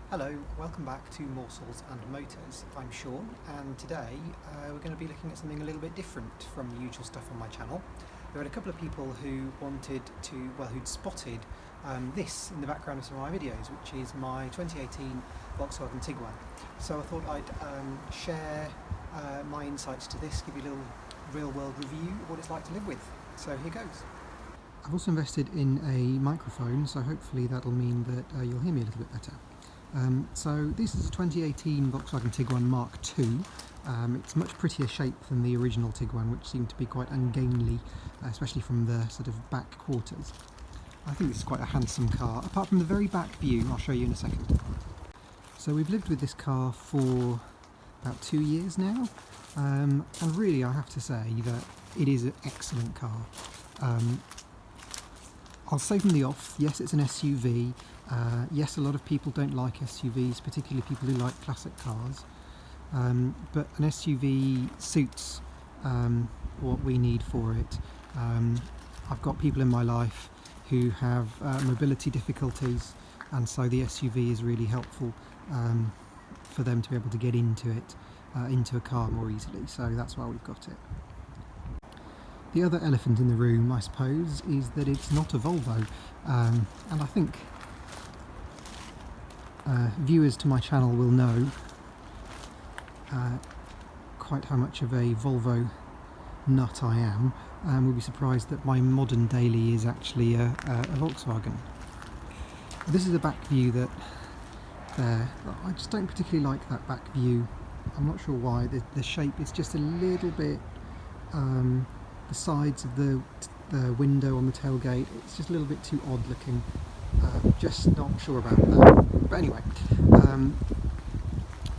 Hello, welcome back to Morsels and Motors. I'm Sean, and today we're going to be looking at something a little bit different from the usual stuff on my channel. There were a couple of people who wanted to, who'd spotted this in the background of some of my videos, which is my 2018 Volkswagen Tiguan. So I thought I'd share my insights to this, give you a little real-world review of what it's like to live with. So here goes. I've also invested in a microphone, so hopefully that'll mean that you'll hear me a little bit better. So this is a 2018 Volkswagen Tiguan Mark II. It's much prettier shape than the original Tiguan, which seemed to be quite ungainly, especially from the sort of back quarters. I think this is quite a handsome car, apart from the very back view. I'll show you in a second. So we've lived with this car for about 2 years now, and really I have to say that it is an excellent car. I'll say from the off, yes, it's an SUV. Yes, a lot of people don't like SUVs, particularly people who like classic cars. But an SUV suits what we need for it. I've got people in my life who have mobility difficulties, and so the SUV is really helpful for them to be able to get into it, into a car more easily. So that's why we've got it. The other elephant in the room, I suppose, is that it's not a Volvo, and I think viewers to my channel will know quite how much of a Volvo nut I am, and will be surprised that my modern daily is actually a Volkswagen. This is a back view that I just don't particularly like that back view. I'm not sure why. The shape is just a little bit, the sides of the window on the tailgate, it's just a little bit too odd looking. Just not sure about that. But anyway,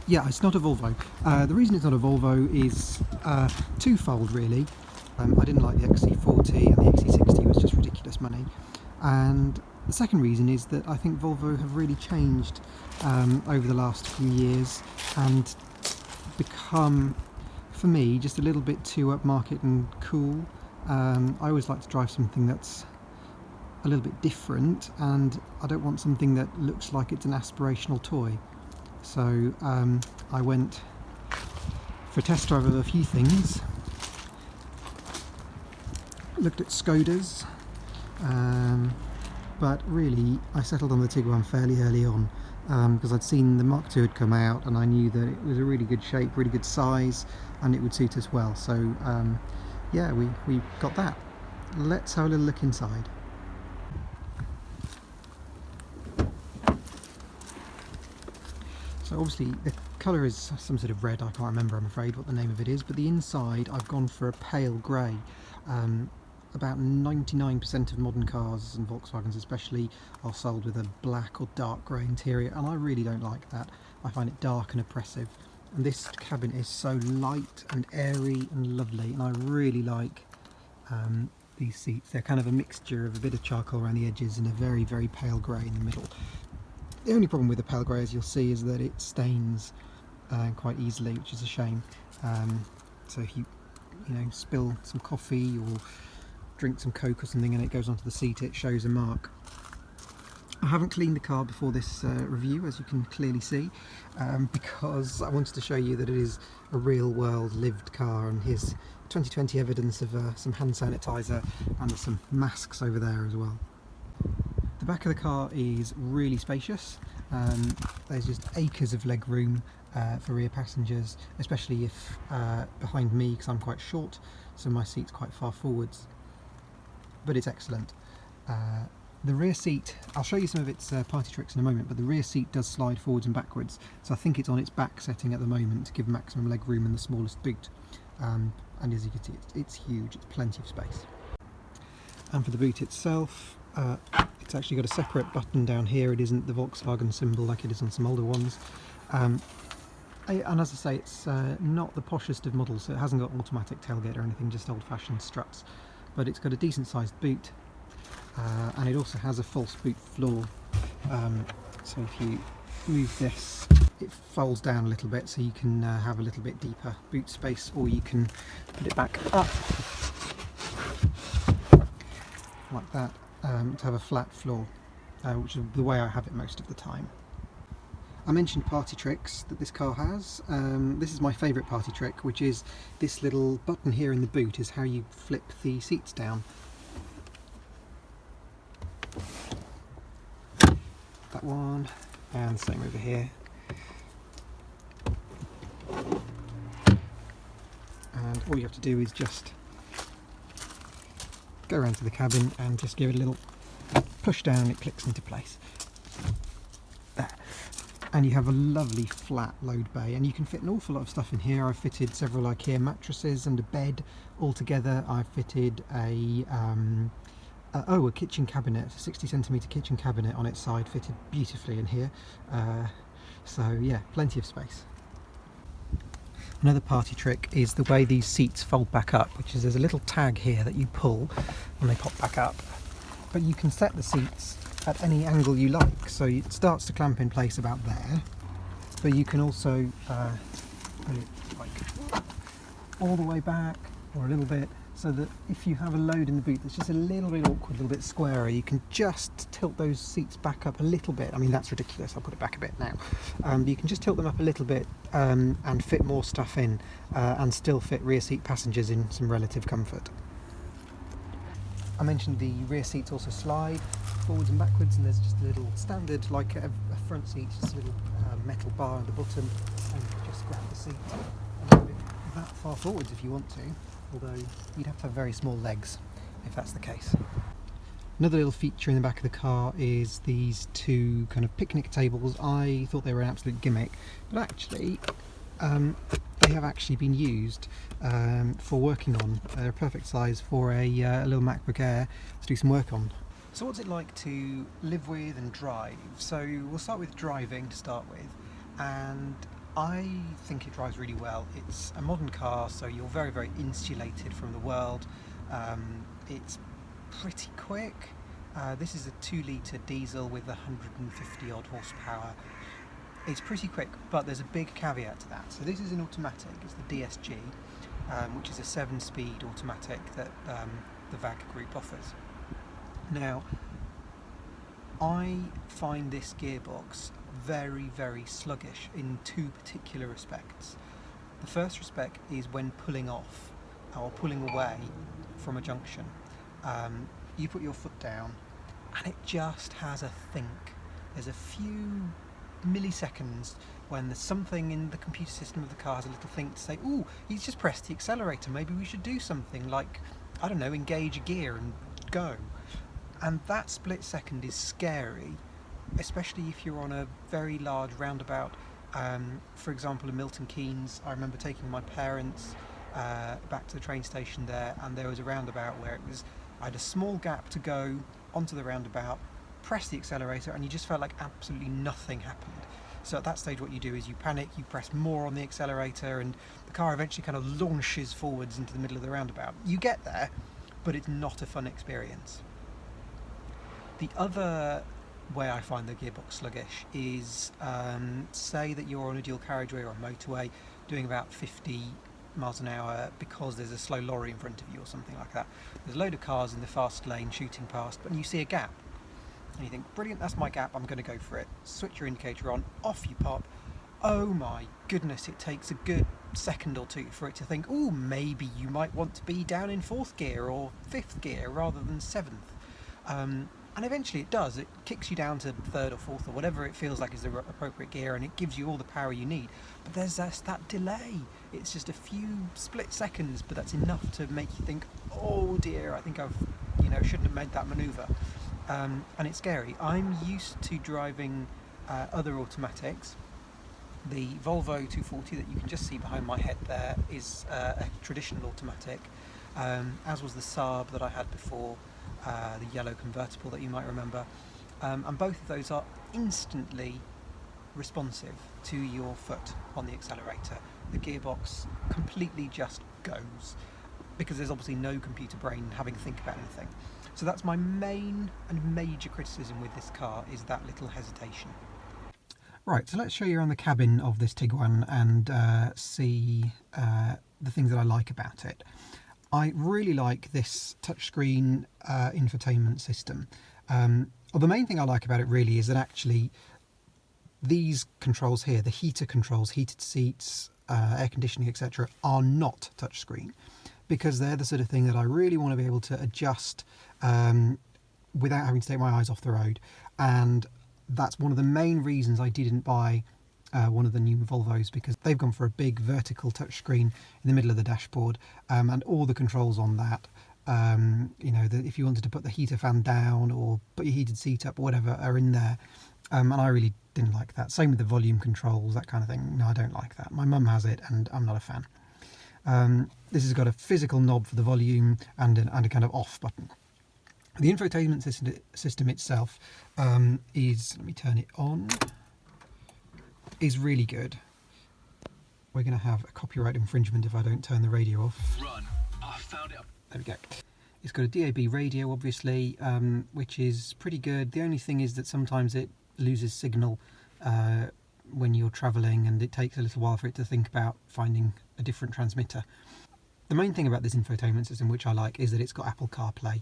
yeah, it's not a Volvo. The reason it's not a Volvo is twofold really. I didn't like the XC40, and the XC60 was just ridiculous money. And the second reason is that I think Volvo have really changed over the last few years and become, for me, just a little bit too upmarket and cool. I always like to drive something that's a little bit different, and I don't want something that looks like it's an aspirational toy. So I went for a test drive of a few things, looked at Skodas, but really I settled on the Tiguan fairly early on, because I'd seen the Mark II had come out and I knew that it was a really good shape, really good size, and it would suit us well. So yeah, we got that. Let's have a little look inside. So obviously the colour is some sort of red, I can't remember, I'm afraid, what the name of it is, but the inside I've gone for a pale grey. About 99% of modern cars, and Volkswagens especially, are sold with a black or dark grey interior, and I really don't like that. I find it dark and oppressive. And this cabin is so light and airy and lovely, and I really like these seats. They're kind of a mixture of a bit of charcoal around the edges and a very, very pale grey in the middle. The only problem with the pale grey, as you'll see, is that it stains quite easily, which is a shame. So if you spill some coffee or drink some Coke or something and it goes onto the seat, it shows a mark. I haven't cleaned the car before this review, as you can clearly see, because I wanted to show you that it is a real world lived car, and here's 2020 evidence of some hand sanitizer and some masks over there as well. The back of the car is really spacious. There's just acres of leg room for rear passengers, especially if behind me, because I'm quite short, so my seat's quite far forwards, but it's excellent. The rear seat, I'll show you some of its party tricks in a moment, but the rear seat does slide forwards and backwards, so I think it's on its back setting at the moment to give maximum leg room in the smallest boot. And as you can see, it's huge, it's plenty of space. And for the boot itself, it's actually got a separate button down here. It isn't the Volkswagen symbol like it is on some older ones. And as I say, it's not the poshest of models, so it hasn't got automatic tailgate or anything, just old-fashioned struts. But it's got a decent-sized boot, and it also has a false boot floor. So if you move this, it folds down a little bit, so you can have a little bit deeper boot space, or you can put it back up like that, to have a flat floor, which is the way I have it most of the time. I mentioned party tricks that this car has. This is my favourite party trick, which is this little button here in the boot is how you flip the seats down. That one, and the same over here. And all you have to do is just go around to the cabin and just give it a little push down and it clicks into place. There. And you have a lovely flat load bay, and you can fit an awful lot of stuff in here. I've fitted several IKEA mattresses and a bed all together. I've fitted a kitchen cabinet, a 60cm kitchen cabinet on its side, fitted beautifully in here. So yeah, plenty of space. Another party trick is the way these seats fold back up, which is there's a little tag here that you pull and they pop back up. But you can set the seats at any angle you like, so it starts to clamp in place about there, but you can also put it like all the way back or a little bit, so that if you have a load in the boot that's just a little bit awkward, a little bit squarer, you can just tilt those seats back up a little bit. I mean, that's ridiculous, I'll put it back a bit now. But you can just tilt them up a little bit and fit more stuff in and still fit rear seat passengers in some relative comfort. I mentioned the rear seats also slide forwards and backwards, and there's just a little standard, like a front seat, just a little metal bar at the bottom, and just grab the seat and move it that far forwards if you want to, although you'd have to have very small legs if that's the case. Another little feature in the back of the car is these two kind of picnic tables. I thought they were an absolute gimmick, but actually they have actually been used for working on. They're a perfect size for a little MacBook Air to do some work on. So what's it like to live with and drive? So we'll start with driving to start with, and I think it drives really well. It's a modern car, so you're very, very insulated from the world. It's pretty quick. This is a 2-litre diesel with 150 odd horsepower. It's pretty quick, but there's a big caveat to that. So this is an automatic, it's the DSG, which is a 7-speed automatic that the VW group offers. Now, I find this gearbox very, very sluggish in two particular respects. The first respect is when pulling off or pulling away from a junction. You put your foot down and it just has a think. There's a few milliseconds when there's something in the computer system of the car has a little think to say, ooh, he's just pressed the accelerator, maybe we should do something like, I don't know, engage a gear and go. And that split second is scary, especially if you're on a very large roundabout. For example, in Milton Keynes, I remember taking my parents back to the train station there, and there was a roundabout where I had a small gap to go onto the roundabout, press the accelerator, and you just felt like absolutely nothing happened. So at that stage what you do is you panic, you press more on the accelerator, and the car eventually kind of launches forwards into the middle of the roundabout. You get there, but it's not a fun experience. The other way I find the gearbox sluggish is say that you're on a dual carriageway or a motorway doing about 50 miles an hour because there's a slow lorry in front of you or something like that. There's a load of cars in the fast lane shooting past, but you see a gap and you think, brilliant, that's my gap, I'm going to go for it. Switch your indicator on, off you pop. Oh my goodness, it takes a good second or two for it to think, oh, maybe you might want to be down in 4th gear or 5th gear rather than 7th. And eventually it does. It kicks you down to 3rd or 4th or whatever it feels like is the appropriate gear, and it gives you all the power you need. But there's that delay. It's just a few split seconds, but that's enough to make you think, oh dear, I think I've, shouldn't have made that manoeuvre. And it's scary. I'm used to driving other automatics. The Volvo 240 that you can just see behind my head there is a traditional automatic, as was the Saab that I had before. The yellow convertible that you might remember, and both of those are instantly responsive to your foot on the accelerator. The gearbox completely just goes because there's obviously no computer brain having to think about anything. So that's my main and major criticism with this car, is that little hesitation. Right, so let's show you around the cabin of this Tiguan and see the things that I like about it. I really like this touchscreen infotainment system. Well, the main thing I like about it really is that actually these controls here, the heater controls, heated seats, air conditioning, etc., are not touchscreen, because they're the sort of thing that I really want to be able to adjust without having to take my eyes off the road. And that's one of the main reasons I didn't buy one of the new Volvos, because they've gone for a big vertical touchscreen in the middle of the dashboard, and all the controls on that, you know, if you wanted to put the heater fan down or put your heated seat up or whatever, are in there. And I really didn't like that. Same with the volume controls, that kind of thing. No, I don't like that. My mum has it and I'm not a fan. This has got a physical knob for the volume and a kind of off button. The infotainment system itself is, let me turn it on, is really good. We're going to have a copyright infringement if I don't turn the radio off. Run. I found it. There we go. It's got a DAB radio, obviously, which is pretty good. The only thing is that sometimes it loses signal when you're travelling, and it takes a little while for it to think about finding a different transmitter. The main thing about this infotainment system, which I like, is that it's got Apple CarPlay.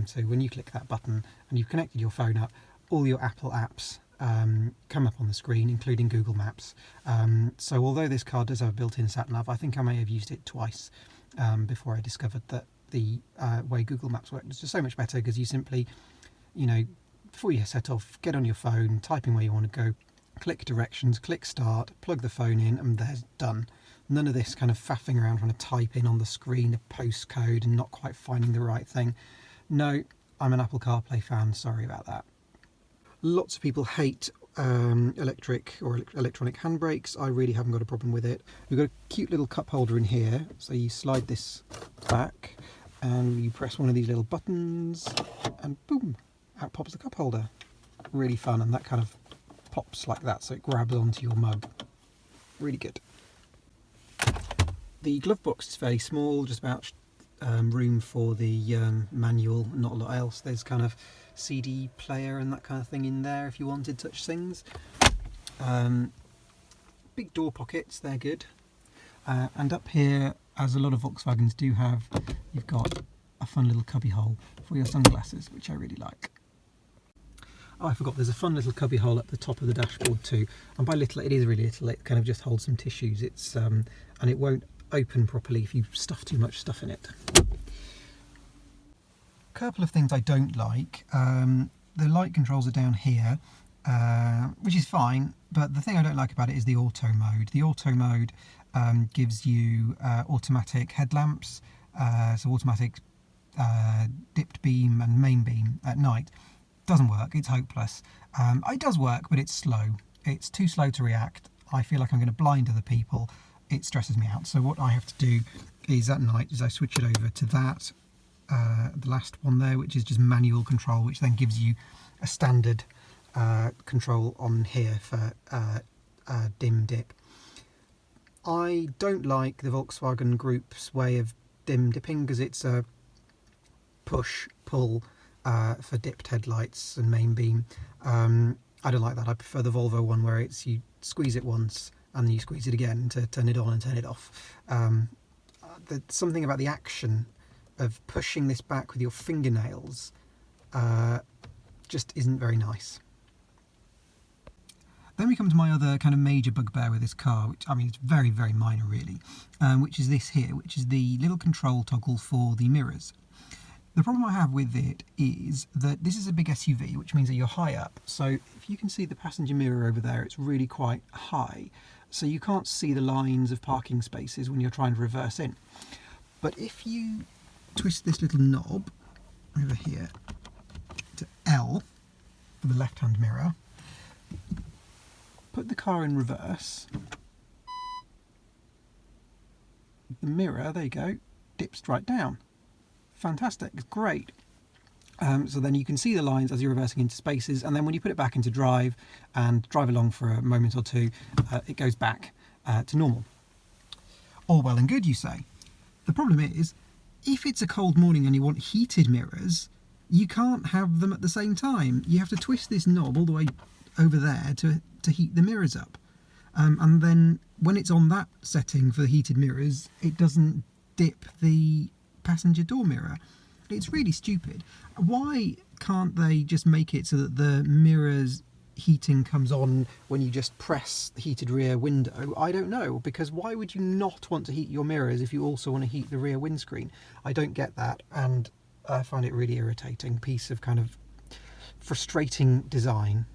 So when you click that button and you've connected your phone up, all your Apple apps come up on the screen, including Google Maps. So although this car does have a built-in sat-nav, I think I may have used it twice before I discovered that the way Google Maps works is just so much better, because you simply, you know, before you set off, get on your phone, type in where you want to go, click directions, click start, plug the phone in, and there's done. None of this kind of faffing around trying to type in on the screen a postcode and not quite finding the right thing. No, I'm an Apple CarPlay fan, sorry about that. Lots of people hate electric or electronic handbrakes. I really haven't got a problem with it. We've got a cute little cup holder in here, so you slide this back and you press one of these little buttons and boom, out pops the cup holder. Really fun, and that kind of pops like that, so it grabs onto your mug. Really good. The glove box is fairly small, just about room for the manual, not a lot else. There's kind of CD player and that kind of thing in there if you wanted such things. Big door pockets, they're good. And up here, as a lot of Volkswagens do have, you've got a fun little cubby hole for your sunglasses, which I really like. Oh, I forgot, there's a fun little cubby hole at the top of the dashboard too. And by little, it is really little. It kind of just holds some tissues. It's and it won't open properly if you stuff too much stuff in it. A couple of things I don't like. The light controls are down here, which is fine, but the thing I don't like about it is the auto mode. The auto mode gives you automatic headlamps, so automatic dipped beam and main beam at night. Doesn't work, it's hopeless. It does work, but it's slow. It's too slow to react. I feel like I'm going to blind other people. It stresses me out. So what I have to do is at night is I switch it over to that, the last one there, which is just manual control, which then gives you a standard control on here for dim dip. I don't like the Volkswagen Group's way of dim dipping, because it's a push pull for dipped headlights and main beam. I don't like that. I prefer the Volvo one, where it's you squeeze it once and then you squeeze it again to turn it on and turn it off. There's something about the action of pushing this back with your fingernails just isn't very nice. Then we come to my other kind of major bugbear with this car, which, I mean, it's very, very minor really, which is this here, which is the little control toggle for the mirrors. The problem I have with it is that this is a big SUV, which means that you're high up. So if you can see the passenger mirror over there, it's really quite high. So you can't see the lines of parking spaces when you're trying to reverse in. But if you twist this little knob over here to L for the left-hand mirror, put the car in reverse, the mirror, there you go, dips right down. Fantastic, it's great. So then you can see the lines as you're reversing into spaces, and then when you put it back into drive and drive along for a moment or two, it goes back to normal. All well and good, you say. The problem is, if it's a cold morning and you want heated mirrors, you can't have them at the same time. You have to twist this knob all the way over there to heat the mirrors up. And then when it's on that setting for the heated mirrors, it doesn't dip the passenger door mirror. It's really stupid. Why can't they just make it so that the mirrors heating comes on when you just press the heated rear window. I don't know, because why would you not want to heat your mirrors if you also want to heat the rear windscreen? I don't get that, and I find it really irritating, piece of kind of frustrating design.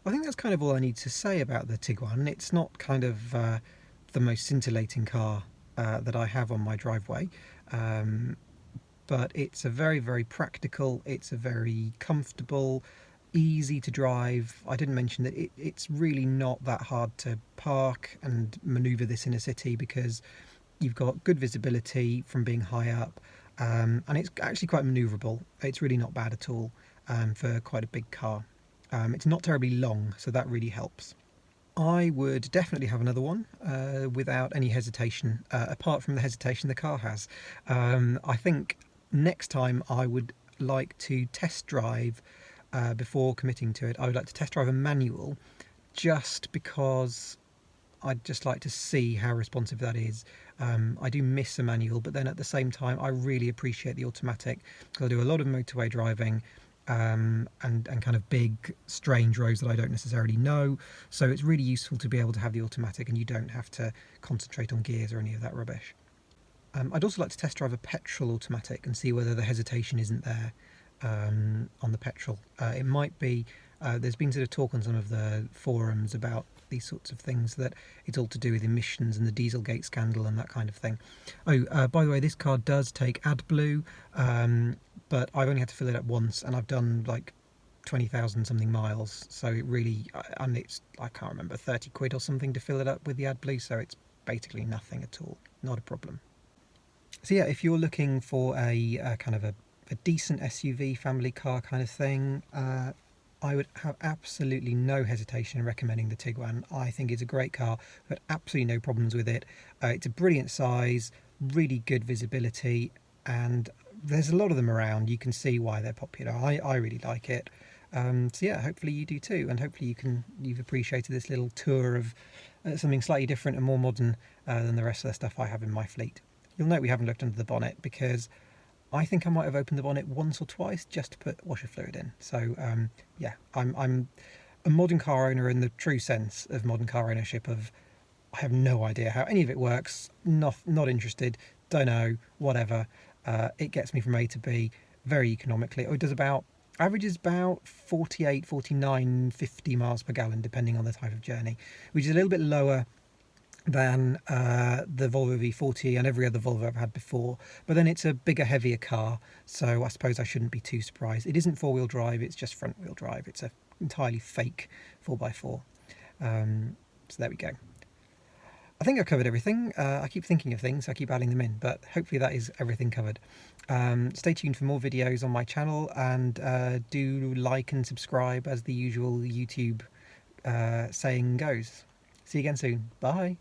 I think that's kind of all I need to say about the Tiguan. It's not kind of the most scintillating car that I have on my driveway, but it's a very, very practical, it's a very comfortable, easy to drive. I didn't mention that it's really not that hard to park and manoeuvre this in a city, because you've got good visibility from being high up, and it's actually quite manoeuvrable. It's really not bad at all for quite a big car. It's not terribly long, so that really helps. I would definitely have another one without any hesitation, apart from the hesitation the car has. I think next time I would like to test drive, before committing to it, I would like to test drive a manual, just because I'd just like to see how responsive that is. I do miss a manual, but then at the same time I really appreciate the automatic, because I do a lot of motorway driving, and kind of big strange roads that I don't necessarily know, so it's really useful to be able to have the automatic and you don't have to concentrate on gears or any of that rubbish. I'd also like to test drive a petrol automatic and see whether the hesitation isn't there on the petrol. It might be, there's been sort of talk on some of the forums about these sorts of things, that it's all to do with emissions and the Dieselgate scandal and that kind of thing. Oh, by the way, this car does take AdBlue, but I've only had to fill it up once, and I've done like 20,000 something miles, so it really, and it's, I can't remember, 30 quid or something to fill it up with the AdBlue, so it's basically nothing at all, not a problem. So yeah, if you're looking for a kind of a decent SUV family car kind of thing, I would have absolutely no hesitation in recommending the Tiguan. I think it's a great car. I've had absolutely no problems with it. It's a brilliant size, really good visibility, and there's a lot of them around. You can see why they're popular. I really like it. So yeah, hopefully you do too, and hopefully you've appreciated this little tour of something slightly different and more modern than the rest of the stuff I have in my fleet. You'll note we haven't looked under the bonnet, because I think I might have opened the bonnet once or twice just to put washer fluid in. So yeah, I'm a modern car owner in the true sense of modern car ownership. Of I have no idea how any of it works. Not interested. Don't know. Whatever. It gets me from A to B very economically. It does averages about 48, 49, 50 miles per gallon, depending on the type of journey, which is a little bit lower than the Volvo V40 and every other Volvo I've had before, but then it's a bigger, heavier car, so I suppose I shouldn't be too surprised. It isn't four-wheel drive, it's just front-wheel drive. It's a entirely fake 4x4. So there we go. I think I've covered everything. I keep thinking of things, I keep adding them in, but hopefully that is everything covered. Stay tuned for more videos on my channel, and do like and subscribe, as the usual YouTube saying goes. See you again soon. Bye.